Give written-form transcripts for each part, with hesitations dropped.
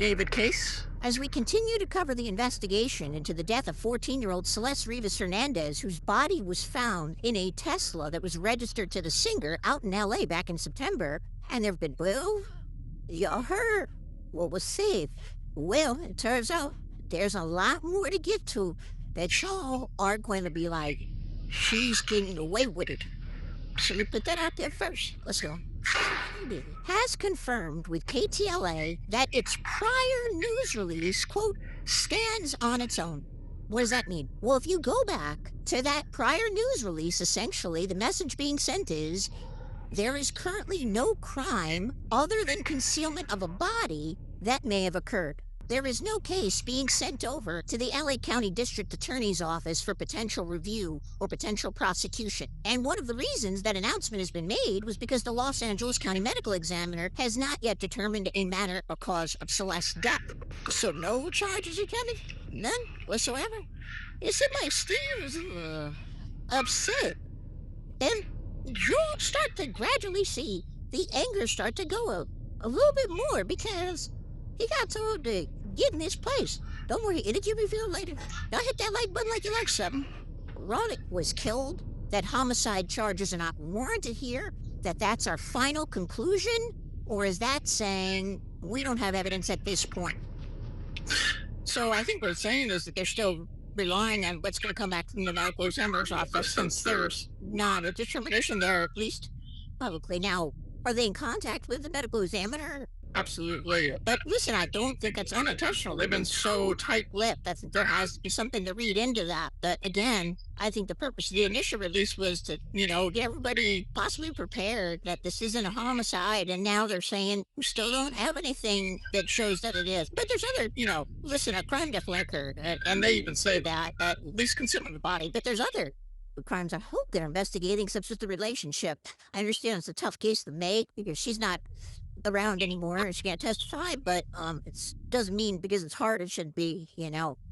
David case. As we continue to cover the investigation into the death of 14-year-old Celeste Rivas Hernandez, whose body was found in a Tesla that was registered to the singer out in LA back in September, and there have been, well, y'all heard what was said. Well, it turns out there's a lot more to get to that y'all aren't going to be like, she's getting away with it. So let me put that out there first. Let's go. Has confirmed with KTLA that its prior news release, quote, stands on its own. What does that mean? Well, if you go back to that prior news release, essentially, the message being sent is, there is currently no crime other than concealment of a body that may have occurred. There is no case being sent over to the LA County District Attorney's Office for potential review or potential prosecution. And one of the reasons that announcement has been made was because the Los Angeles County Medical Examiner has not yet determined a manner or cause of Celeste's death. So no charges are coming? None whatsoever? It seemed like Steve was upset. And you'll start to gradually see the anger start to go a little bit more because he got told to get in his place. Don't worry, it'll give you feel later. Now hit that like button like you like something. Ronick was killed, that homicide charges are not warranted here, that's our final conclusion? Or is that saying we don't have evidence at this point? So I think what it's saying is that they're still relying on what's going to come back from the medical examiner's office since there's not a determination there, at least publicly. Now, are they in contact with the medical examiner? Absolutely. But listen, I don't think it's unintentional. They've been so tight-lipped that there has to be something to read into that. But again, I think the purpose of the initial release was to, get everybody possibly prepared that this isn't a homicide. And now they're saying we still don't have anything that shows that it is. But there's other, listen, a crime definitely occurred. And they even say that, at least concealment of the body. But there's other crimes I hope they're investigating, such as the relationship. I understand it's a tough case to make because she's not around anymore and she can't testify, but it doesn't mean because it's hard it should be,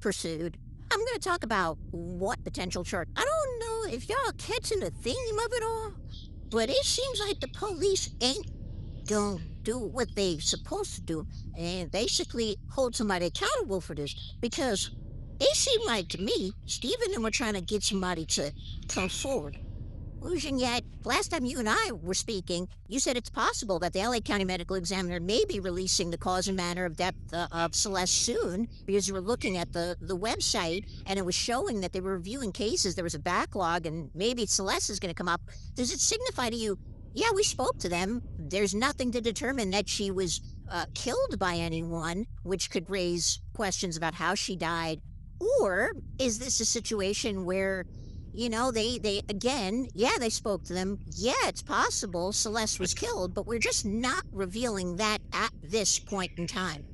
pursued. I'm going to talk about what potential charge. I don't know if y'all catching the theme of it all, but it seems like the police ain't gonna do what they supposed to do and basically hold somebody accountable for this, because it seemed like to me, Steve and them were trying to get somebody to come forward. Yet, last time you and I were speaking, you said it's possible that the LA County Medical Examiner may be releasing the cause and manner of death of Celeste soon, because you were looking at the website and it was showing that they were reviewing cases. There was a backlog and maybe Celeste is going to come up. Does it signify to you, yeah, we spoke to them. There's nothing to determine that she was killed by anyone, which could raise questions about how she died? Or is this a situation where they again, yeah, they spoke to them. Yeah, it's possible Celeste was killed, but we're just not revealing that at this point in time.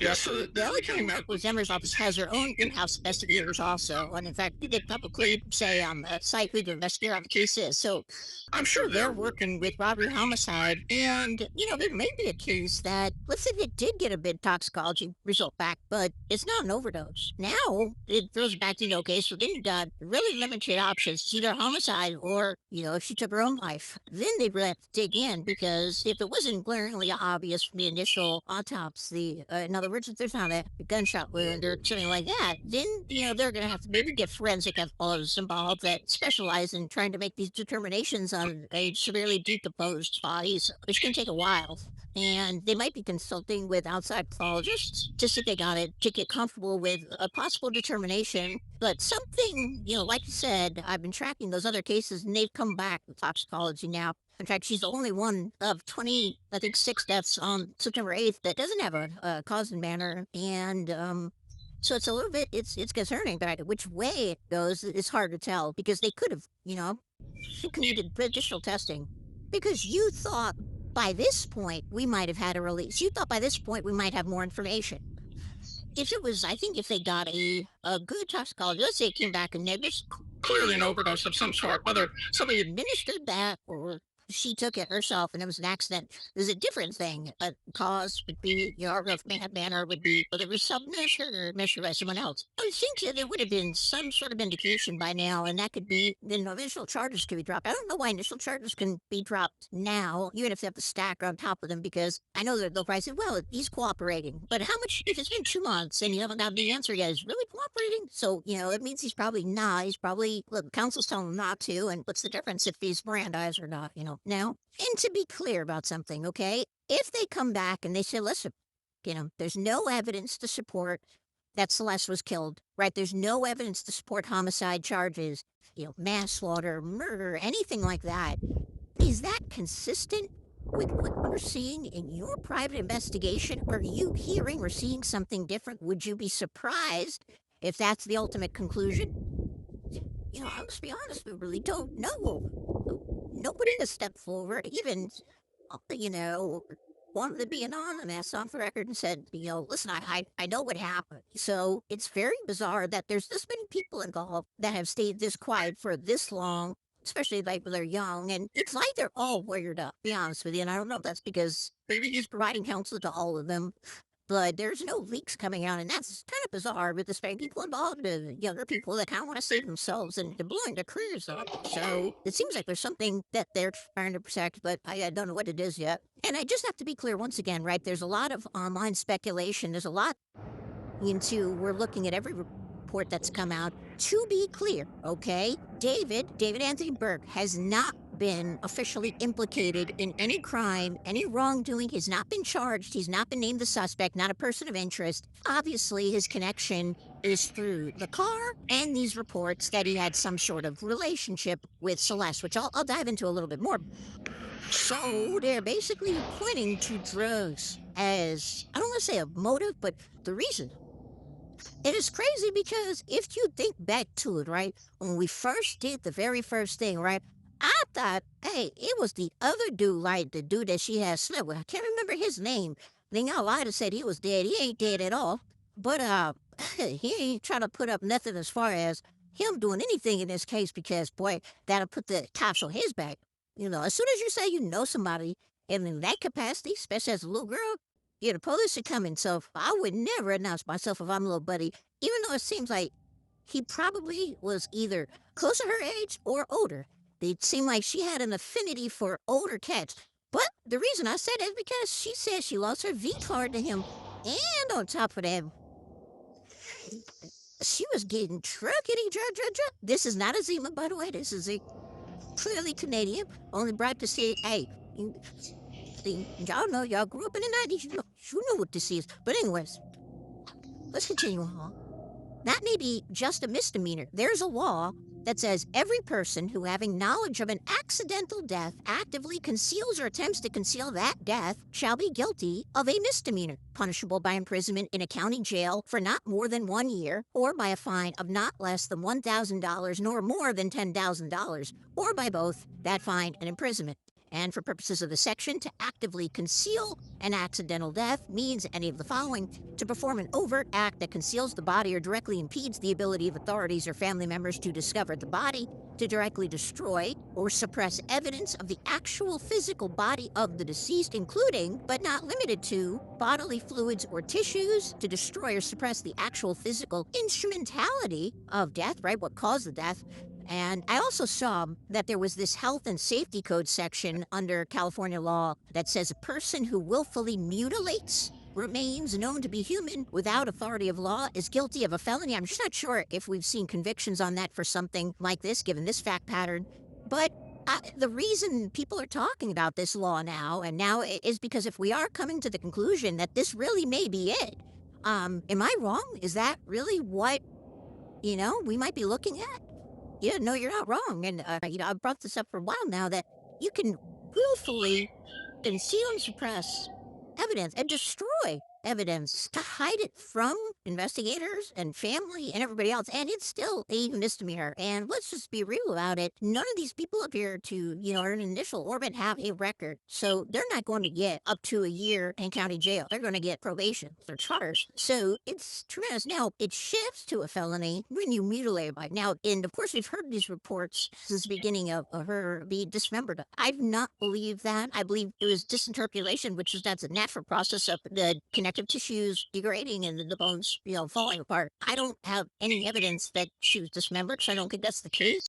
Yeah, so the LA County Medical Examiner's Office has their own in-house investigators also, and in fact, they publicly say on the site who the investigator on the case is. So I'm sure they're working with robbery homicide, and, there may be a case that, let's say they did get a bid toxicology result back, but it's not an overdose. Now, it throws back to, okay, so then you got really limited options. It's either homicide or, if she took her own life. Then they'd really have to dig in, because if it wasn't glaringly obvious from the initial autopsy, in other words, if there's not a gunshot wound or something like that, then, they're going to have to maybe get forensic anthropologists involved that specialize in trying to make these determinations on a severely decomposed bodies, which can take a while. And they might be consulting with outside pathologists to see if they got it, to get comfortable with a possible determination. But something, like you said, I've been tracking those other cases and they've come back with toxicology now. In fact, she's the only one of 6 deaths on September 8th that doesn't have a cause and manner. And so it's a little bit, it's concerning, but which way it goes is hard to tell, because they could have, needed additional testing. Because you thought by this point we might have had a release. You thought by this point we might have more information. If it was, I think if they got a good toxicology, let's say it came back and there's clearly an overdose of some sort, whether somebody administered that or she took it herself and it was an accident. There's a different thing. A cause would be, or if manner would be, whether it was some measure by someone else. I think that there would have been some sort of indication by now, and that could be then initial charges could be dropped. I don't know why initial charges can be dropped now, even if they have the stack on top of them, because I know that they'll probably say, well, he's cooperating. But how much, if it's been 2 months and you haven't got the answer yet, is really cooperating? So, it means he's probably not. He's probably, look, counsel's telling him not to. And what's the difference if he's Mirandized or not, Now, and to be clear about something, okay? If they come back and they say, listen, there's no evidence to support that Celeste was killed, right? There's no evidence to support homicide charges, manslaughter, murder, anything like that. Is that consistent with what you're seeing in your private investigation? Are you hearing or seeing something different? Would you be surprised if that's the ultimate conclusion? I must be honest, we really don't know. Nobody has stepped forward, even, wanted to be anonymous off the record and said, listen, I know what happened. So it's very bizarre that there's this many people involved that have stayed this quiet for this long, especially like when they're young. And it's like they're all wired up, to be honest with you. And I don't know if that's because maybe he's providing counsel to all of them, but there's no leaks coming out, and that's kind of bizarre with the many people involved and younger people that kind of want to save themselves and they're blowing their careers up. So it seems like there's something that they're trying to protect, but I don't know what it is yet. And I just have to be clear once again, right? There's a lot of online speculation. There's a lot into we're looking at every report that's come out. To be clear, okay, David Anthony Burke has not been officially implicated in any crime, any wrongdoing. He's not been charged. He's not been named the suspect, not a person of interest. Obviously, his connection is through the car and these reports that he had some sort of relationship with Celeste, which I'll dive into a little bit more. So they're basically pointing to drugs as, I don't want to say a motive, but the reason. It is crazy because if you think back to it, right, when we first did the very first thing, right, I thought, hey, it was the other dude, like the dude that she had slept with. I can't remember his name. Then y'all lied and said he was dead. He ain't dead at all. But he ain't trying to put up nothing as far as him doing anything in this case because, boy, that'll put the cops on his back. As soon as you say you know somebody, and in that capacity, especially as a little girl, the police are coming. So I would never announce myself if I'm a little buddy, even though it seems like he probably was either close to her age or older. It seemed like she had an affinity for older cats. But the reason I said it is because she said she lost her V card to him. And on top of that, she was getting truckety drug. This is not a Zima, by the way. This is a clearly Canadian. Only brought to say, hey, y'all know, y'all grew up in the 90s. You know what this is. But anyways, let's continue on. That may be just a misdemeanor. There's a law that says every person who, having knowledge of an accidental death, actively conceals or attempts to conceal that death shall be guilty of a misdemeanor, punishable by imprisonment in a county jail for not more than 1 year, or by a fine of not less than $1,000 nor more than $10,000, or by both that fine and imprisonment. And for purposes of the section, to actively conceal an accidental death means any of the following: to perform an overt act that conceals the body or directly impedes the ability of authorities or family members to discover the body, to directly destroy or suppress evidence of the actual physical body of the deceased, including, but not limited to, bodily fluids or tissues, to destroy or suppress the actual physical instrumentality of death, right, what caused the death. And I also saw that there was this health and safety code section under California law that says a person who willfully mutilates remains known to be human without authority of law is guilty of a felony. I'm just not sure if we've seen convictions on that for something like this, given this fact pattern. But the reason people are talking about this law now, is because if we are coming to the conclusion that this really may be it, am I wrong? Is that really what, we might be looking at? Yeah, no, you're not wrong. And, I've brought this up for a while now that you can willfully conceal and suppress evidence and destroy evidence to hide it from investigators and family and everybody else, and it's still a misdemeanor. And let's just be real about it. None of these people appear to, in initial orbit have a record. So they're not going to get up to a year in county jail. They're going to get probation. They're charged. So it's tremendous. Now, it shifts to a felony when you mutilate a body. Now, and of course, we've heard these reports since the beginning of her being dismembered. I've not believed that. I believe it was disinterpolation, which is that's a natural process of the connective tissues degrading and the bones, falling apart. I don't have any evidence that she was dismembered, so I don't think that's the case.